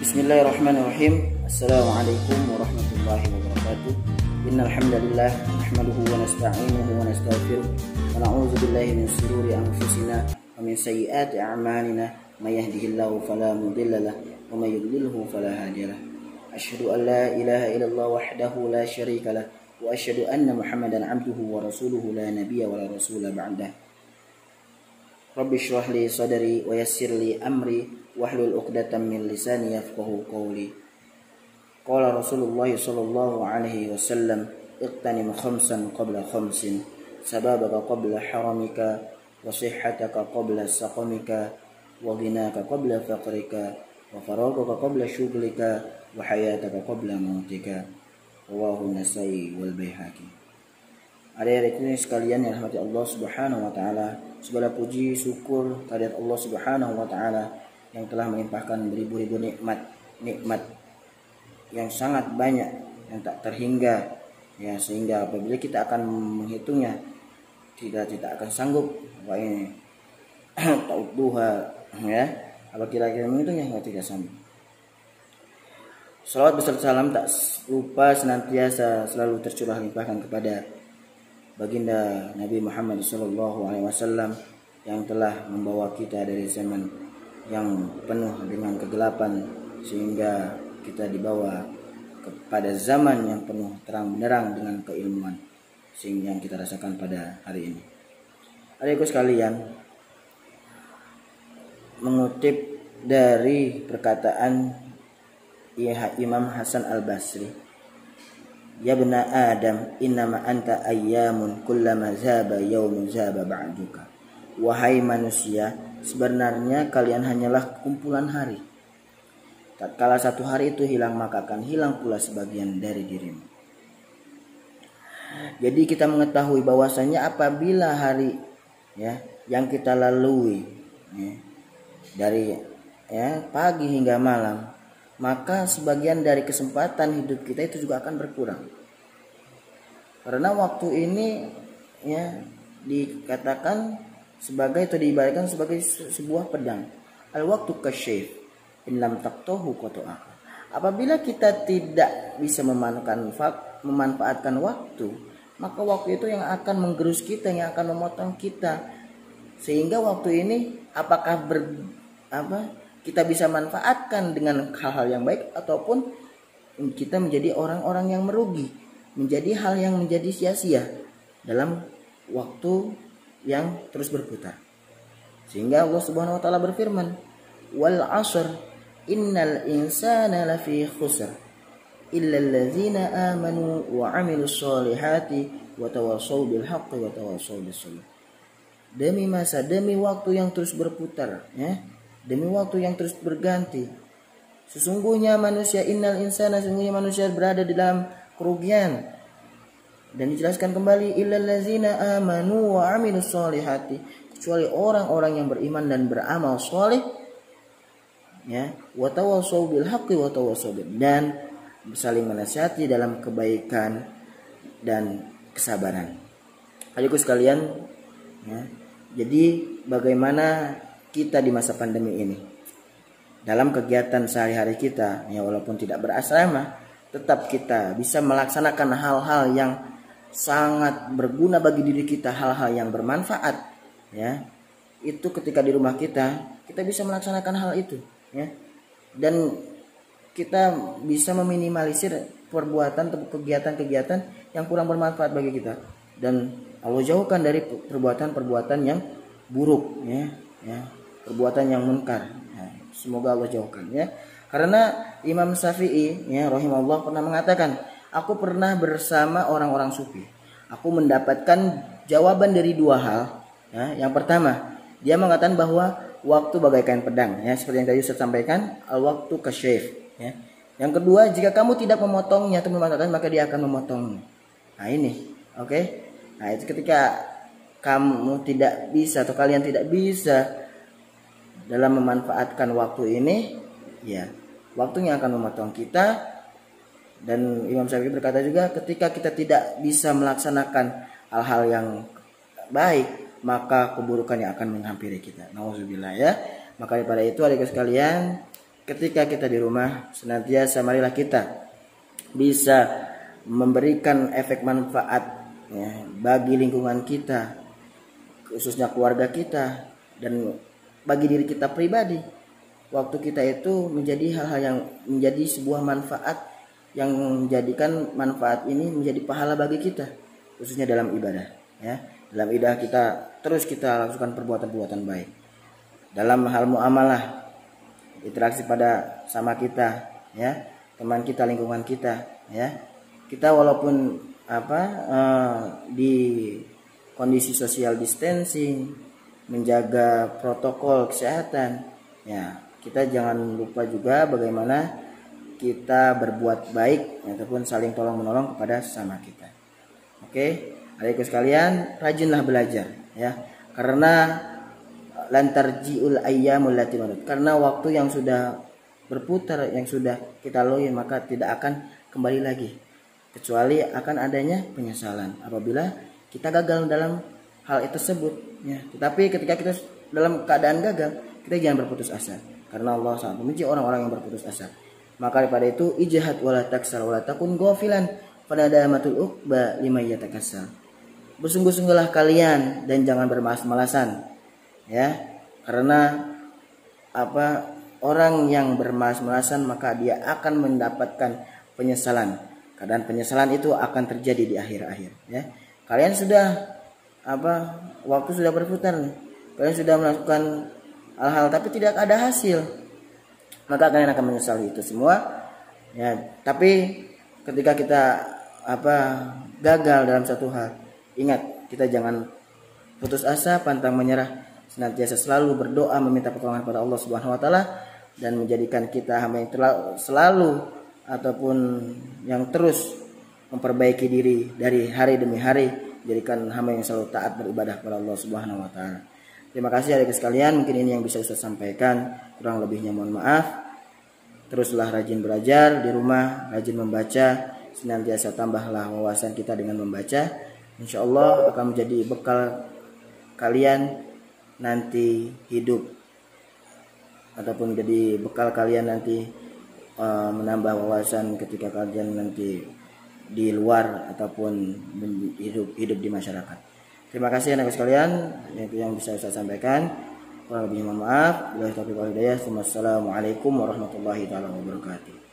Bismillahirrahmanirrahim. Assalamualaikum warahmatullahi wabarakatuh. Innal hamdalillah nahmaduhu wa nasta'inuhu wa nastaghfiruh wa na'udzu billahi min shururi anfusina wa min sayyiati a'malina may yahdihillahu fala mudilla lahu wa may yudlilhu fala hadiya lahu. Asyhadu an la ilaha illallah wahdahu la syarika lahu wa asyhadu anna Muhammadan 'abduhu wa rasuluhu la nabiyya wa la rasula ba'dah. Rabbi shrah li sadri wa yassir li amri wahlul 'uqdatam min lisani yafqahu qawli. Qala Rasulullah sallallahu alaihi wasallam, iqtanim khamsan qabla khamsin, sababaka qabla haramika, wa sihhataka qabla saqamika, wa ghinaka qabla faqrika, wa faragaka qabla syughlika, wa hayataka qabla mautika. Rawahu Nasai wal Baihaqi. Adik-adik sekalian yang rahmati Allah Subhanahu wa taala, segala puji syukur kehadirat Allah Subhanahu wa taala yang telah melimpahkan beribu-ribu nikmat yang sangat banyak, yang tak terhingga, ya, sehingga apabila kita akan menghitungnya tidak akan sanggup. Wah, ini ta'udduha, ya, apa kira-kira menghitungnya tidak sanggup. Salawat beserta salam tak lupa senantiasa selalu tercurah limpahkan kepada baginda Nabi Muhammad SAW yang telah membawa kita dari zaman yang penuh dengan kegelapan sehingga kita dibawa kepada zaman yang penuh terang benderang dengan keilmuan, sehingga yang kita rasakan pada hari ini. Adikku sekalian, mengutip dari perkataan Imam Hasan Al-Basri, ya bena Adam, innama anta ayyamun kullama zaba yaumun zaba ba'duka. Wahai manusia, sebenarnya kalian hanyalah kumpulan hari. Tatkala satu hari itu hilang, maka akan hilang pula sebagian dari dirimu. Jadi kita mengetahui bahwasanya apabila hari, ya, yang kita lalui, ya, dari, ya, pagi hingga malam, maka sebagian dari kesempatan hidup kita itu juga akan berkurang. Karena waktu ini, ya, dikatakan sebagai atau diibaratkan sebagai sebuah pedang. Al-waqtu kasyif in lam taqtahu qata'aka. Apabila kita tidak bisa memanfaatkan waktu, maka waktu itu yang akan menggerus kita, yang akan memotong kita. Sehingga waktu ini apakah kita bisa manfaatkan dengan hal-hal yang baik, ataupun kita menjadi orang-orang yang merugi, menjadi hal yang menjadi sia-sia dalam waktu yang terus berputar. Sehingga Allah Subhanahu wa taala berfirman, wal 'ashr innal insana lafi khusr illa allazina amanu wa 'amilus solihati wa tawassaw bil haqqi wa tawassaw bis sabr. Demi masa, demi waktu yang terus berputar, ya, demi waktu yang terus berganti, sesungguhnya manusia, innal insana, sesungguhnya manusia berada di dalam kerugian. Dan dijelaskan kembali, illal ladzina amanu wa 'amilus solihati, kecuali orang-orang yang beriman dan beramal soleh, ya, wa tawassaw bil haqqi wa tawassaw dan saling menasihati dalam kebaikan dan kesabaran. Adikku sekalian, ya, jadi bagaimana kita di masa pandemi ini dalam kegiatan sehari-hari kita, ya, walaupun tidak berasrama, tetap kita bisa melaksanakan hal-hal yang sangat berguna bagi diri kita, hal-hal yang bermanfaat, ya. Itu ketika di rumah kita bisa melaksanakan hal itu, ya. Dan kita bisa meminimalisir perbuatan atau kegiatan-kegiatan yang kurang bermanfaat bagi kita, dan Allah jauhkan dari perbuatan-perbuatan yang buruk, ya, perbuatan yang munkar. Ya, semoga Allah jauhkan, ya. Karena Imam Syafi'i, ya, rahimahullah, pernah mengatakan, aku pernah bersama orang-orang sufi. Aku mendapatkan jawaban dari dua hal. Ya, yang pertama, dia mengatakan bahwa waktu bagaikan pedang, ya, seperti yang tadi saya sampaikan, al-waktu kasyif. Ya. Yang kedua, jika kamu tidak memotongnya atau memanfaatkan, maka dia akan memotongmu. Nah ini, oke. Nah itu ketika kamu tidak bisa atau kalian tidak bisa dalam memanfaatkan waktu ini, ya, waktunya akan memotong kita. Dan Imam Syafi'i berkata juga, ketika kita tidak bisa melaksanakan hal-hal yang baik, maka keburukannya akan menghampiri kita. Nauzubillah, ya. Maka daripada itu, adik sekalian, ketika kita di rumah senantiasa marilah kita bisa memberikan efek manfaat ya, bagi lingkungan kita, khususnya keluarga kita, dan bagi diri kita pribadi. Waktu kita itu menjadi hal-hal yang menjadi sebuah manfaat, yang menjadikan manfaat ini menjadi pahala bagi kita, khususnya dalam ibadah ya. Dalam ibadah kita terus kita lakukan perbuatan-perbuatan baik. Dalam hal muamalah, interaksi pada sama kita ya, teman kita, lingkungan kita ya. Kita walaupun di kondisi social distancing, menjaga protokol kesehatan ya, kita jangan lupa juga bagaimana kita berbuat baik ataupun saling tolong menolong kepada sesama kita. Oke, adikku sekalian, rajinlah belajar ya, karena lantarjiul ayyamul lati madat, karena waktu yang sudah berputar, yang sudah kita lalui, maka tidak akan kembali lagi, kecuali akan adanya penyesalan apabila kita gagal dalam hal tersebut ya. Tetapi ketika kita dalam keadaan gagal, kita jangan berputus asa, karena Allah sangat membenci orang-orang yang berputus asa. Maka daripada itu, ijhad wala taksal wala takun ghafilan fanadamatul uqba liman yatakassal. Bersungguh-sungguhlah kalian dan jangan bermalas-malasan ya, karena orang yang bermalas-malasan maka dia akan mendapatkan penyesalan. Keadaan penyesalan itu akan terjadi di akhir-akhir ya. Kalian sudah waktu sudah berputar nih. Kalian sudah melakukan hal-hal tapi tidak ada hasil, maka kalian akan menyesali itu semua ya. Tapi ketika kita gagal dalam satu hal, ingat, kita jangan putus asa, pantang menyerah, senantiasa selalu berdoa meminta pertolongan pada Allah Subhanahu wa taala, dan menjadikan kita hamba yang selalu ataupun yang terus memperbaiki diri dari hari demi hari, jadikan hamba yang selalu taat beribadah kepada Allah Subhanahu wa taala. Terima kasih adik sekalian, mungkin ini yang bisa Ustaz sampaikan, kurang lebihnya mohon maaf. Teruslah rajin belajar di rumah, rajin membaca, senantiasa tambahlah wawasan kita dengan membaca. Insya Allah akan menjadi bekal kalian nanti hidup, ataupun jadi bekal kalian nanti menambah wawasan ketika kalian nanti di luar ataupun hidup di masyarakat. Terima kasih anak sekalian, itu yang bisa saya sampaikan. Kurang lebihnya mohon maaf. Wassalamualaikum warahmatullahi wabarakatuh.